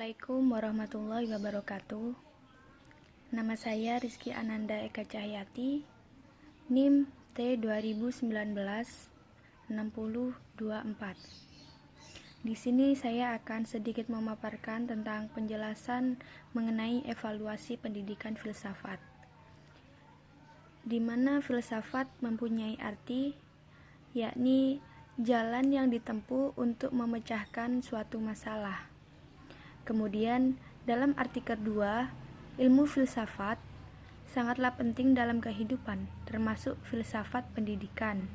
Assalamualaikum warahmatullahi wabarakatuh. Nama saya Rizky Ananda Eka Cahyati, NIM T2019-6024. Di sini saya akan sedikit memaparkan tentang penjelasan mengenai evaluasi pendidikan filsafat, di mana filsafat mempunyai arti, yakni jalan yang ditempuh untuk memecahkan suatu masalah. Kemudian, dalam arti kedua, ilmu filsafat sangatlah penting dalam kehidupan, termasuk filsafat pendidikan.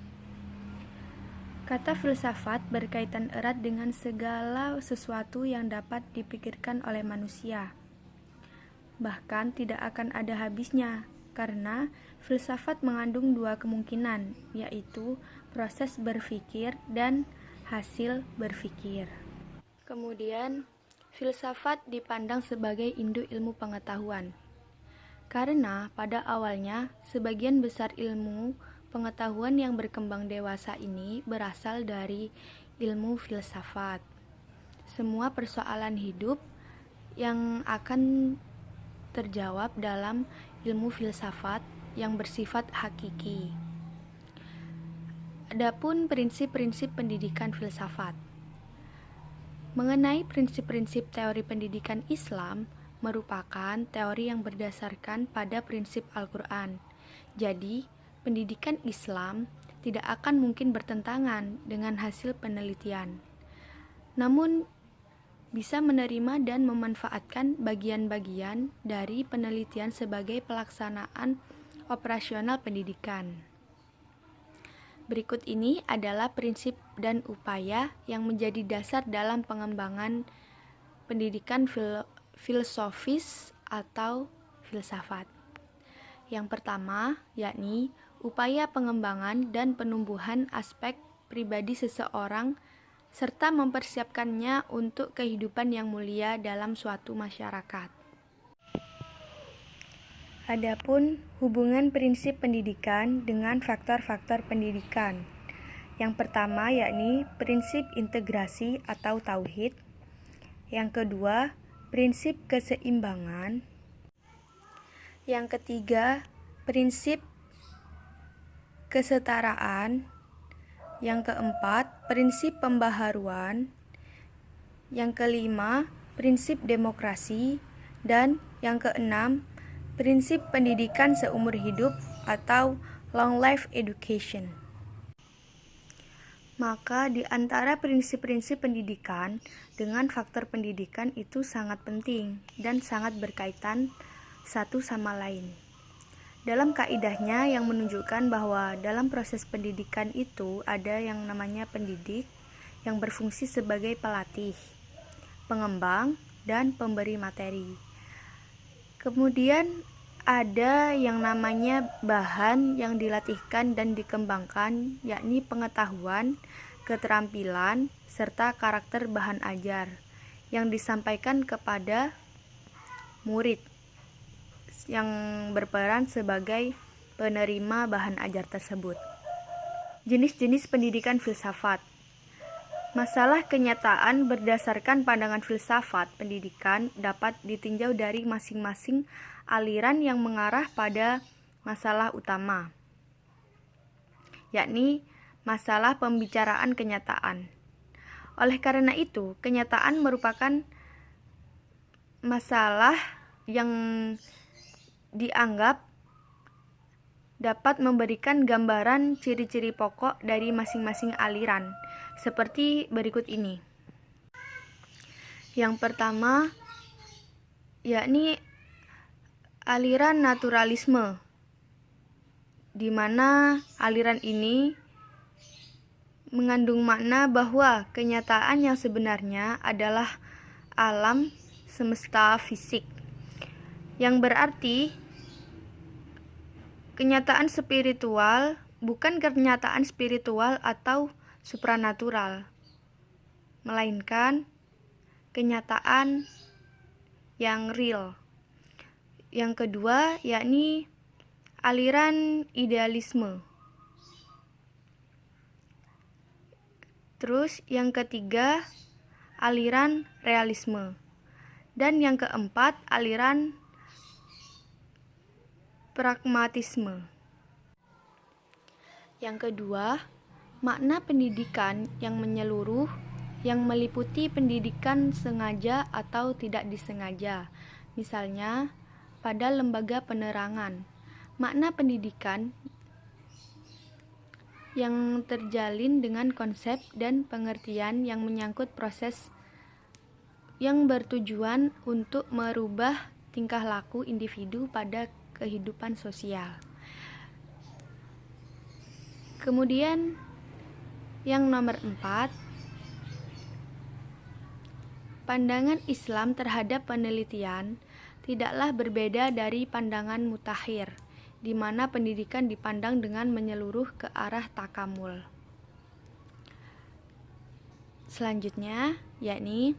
Kata filsafat berkaitan erat dengan segala sesuatu yang dapat dipikirkan oleh manusia. Bahkan tidak akan ada habisnya, karena filsafat mengandung dua kemungkinan, yaitu proses berpikir dan hasil berpikir. Kemudian, filsafat dipandang sebagai induk ilmu pengetahuan, karena pada awalnya sebagian besar ilmu pengetahuan yang berkembang dewasa ini berasal dari ilmu filsafat. Semua persoalan hidup yang akan terjawab dalam ilmu filsafat yang bersifat hakiki. Adapun prinsip-prinsip pendidikan filsafat. Mengenai prinsip-prinsip teori pendidikan Islam merupakan teori yang berdasarkan pada prinsip Al-Quran. Jadi, pendidikan Islam tidak akan mungkin bertentangan dengan hasil penelitian. Namun, bisa menerima dan memanfaatkan bagian-bagian dari penelitian sebagai pelaksanaan operasional pendidikan. Berikut ini adalah prinsip dan upaya yang menjadi dasar dalam pengembangan pendidikan filosofis atau filsafat. Yang pertama, yakni upaya pengembangan dan penumbuhan aspek pribadi seseorang serta mempersiapkannya untuk kehidupan yang mulia dalam suatu masyarakat. Adapun hubungan prinsip pendidikan dengan faktor-faktor pendidikan. Yang pertama yakni prinsip integrasi atau tauhid. Yang kedua, prinsip keseimbangan. Yang ketiga, prinsip kesetaraan. Yang keempat, prinsip pembaharuan. Yang kelima, prinsip demokrasi. Dan yang keenam, prinsip pendidikan seumur hidup atau long life education. Maka di antara prinsip-prinsip pendidikan dengan faktor pendidikan itu sangat penting dan sangat berkaitan satu sama lain. Dalam kaidahnya yang menunjukkan bahwa dalam proses pendidikan itu ada yang namanya pendidik yang berfungsi sebagai pelatih, pengembang, dan pemberi materi. Kemudian ada yang namanya bahan yang dilatihkan dan dikembangkan, yakni pengetahuan, keterampilan, serta karakter bahan ajar yang disampaikan kepada murid yang berperan sebagai penerima bahan ajar tersebut. Jenis-jenis pendidikan filsafat. Masalah kenyataan berdasarkan pandangan filsafat pendidikan dapat ditinjau dari masing-masing aliran yang mengarah pada masalah utama, yakni masalah pembicaraan kenyataan. Oleh karena itu, kenyataan merupakan masalah yang dianggap dapat memberikan gambaran ciri-ciri pokok dari masing-masing aliran, seperti berikut ini. Yang pertama, yakni aliran naturalisme, di mana aliran ini mengandung makna bahwa kenyataan yang sebenarnya adalah alam semesta fisik, yang berarti kenyataan spiritual bukan kenyataan spiritual atau supranatural, melainkan kenyataan yang real. Yang kedua, yakni aliran idealisme. Terus yang ketiga, aliran realisme, Dan yang keempat, aliran pragmatisme. Yang kedua, makna pendidikan yang menyeluruh yang meliputi pendidikan sengaja atau tidak disengaja. Misalnya, pada lembaga penerangan, makna pendidikan yang terjalin dengan konsep dan pengertian yang menyangkut proses yang bertujuan untuk merubah tingkah laku individu pada kehidupan sosial. Kemudian yang nomor 4, pandangan Islam terhadap penelitian tidaklah berbeda dari pandangan mutakhir, di mana pendidikan dipandang dengan menyeluruh ke arah takamul. Selanjutnya, yakni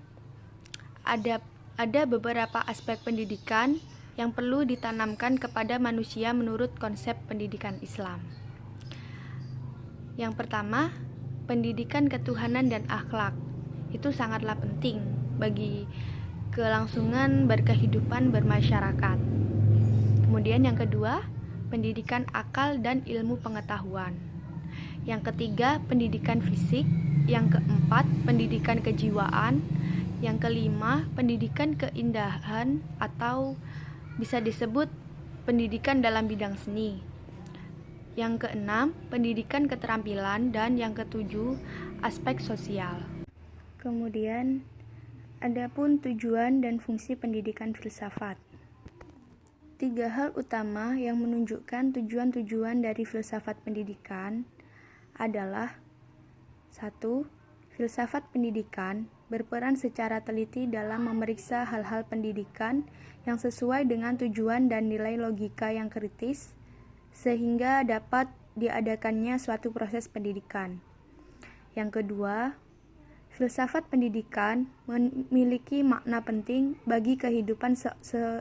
ada beberapa aspek pendidikan yang perlu ditanamkan kepada manusia menurut konsep pendidikan Islam. Yang pertama, pendidikan ketuhanan dan akhlak. Itu sangatlah penting bagi kelangsungan berkehidupan bermasyarakat. Kemudian yang kedua, pendidikan akal dan ilmu pengetahuan. Yang ketiga, pendidikan fisik. Yang keempat, pendidikan kejiwaan. Yang kelima, pendidikan keindahan atau bisa disebut pendidikan dalam bidang seni. Yang keenam, pendidikan keterampilan. Dan yang ketujuh, aspek sosial. Kemudian, adapun tujuan dan fungsi pendidikan filsafat. 3 hal utama yang menunjukkan tujuan-tujuan dari filsafat pendidikan adalah 1. Filsafat pendidikan berperan secara teliti dalam memeriksa hal-hal pendidikan yang sesuai dengan tujuan dan nilai logika yang kritis, sehingga dapat diadakannya suatu proses pendidikan. Yang kedua, filsafat pendidikan memiliki makna penting bagi kehidupan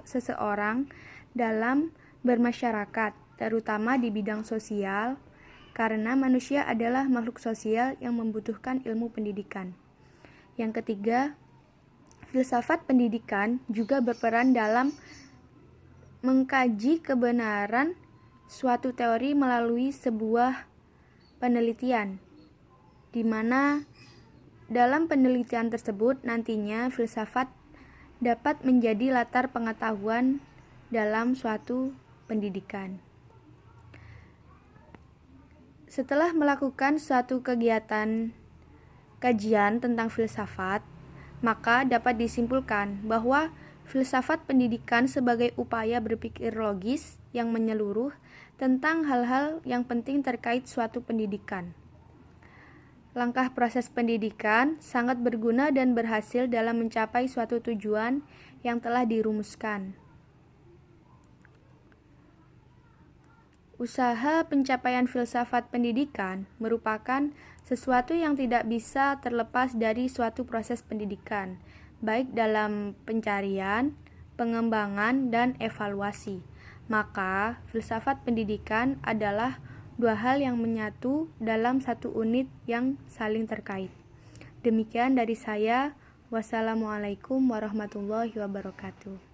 seseorang dalam bermasyarakat, terutama di bidang sosial, karena manusia adalah makhluk sosial yang membutuhkan ilmu pendidikan. Yang ketiga, filsafat pendidikan juga berperan dalam mengkaji kebenaran suatu teori melalui sebuah penelitian, di mana dalam penelitian tersebut nantinya filsafat dapat menjadi latar pengetahuan dalam suatu pendidikan. Setelah melakukan suatu kegiatan kajian tentang filsafat, maka dapat disimpulkan bahwa filsafat pendidikan sebagai upaya berpikir logis yang menyeluruh tentang hal-hal yang penting terkait suatu pendidikan. Langkah proses pendidikan sangat berguna dan berhasil dalam mencapai suatu tujuan yang telah dirumuskan. Usaha pencapaian filsafat pendidikan merupakan sesuatu yang tidak bisa terlepas dari suatu proses pendidikan, baik dalam pencarian, pengembangan, dan evaluasi. Maka, filsafat pendidikan adalah 2 hal yang menyatu dalam satu unit yang saling terkait. Demikian dari saya. Wassalamualaikum warahmatullahi wabarakatuh.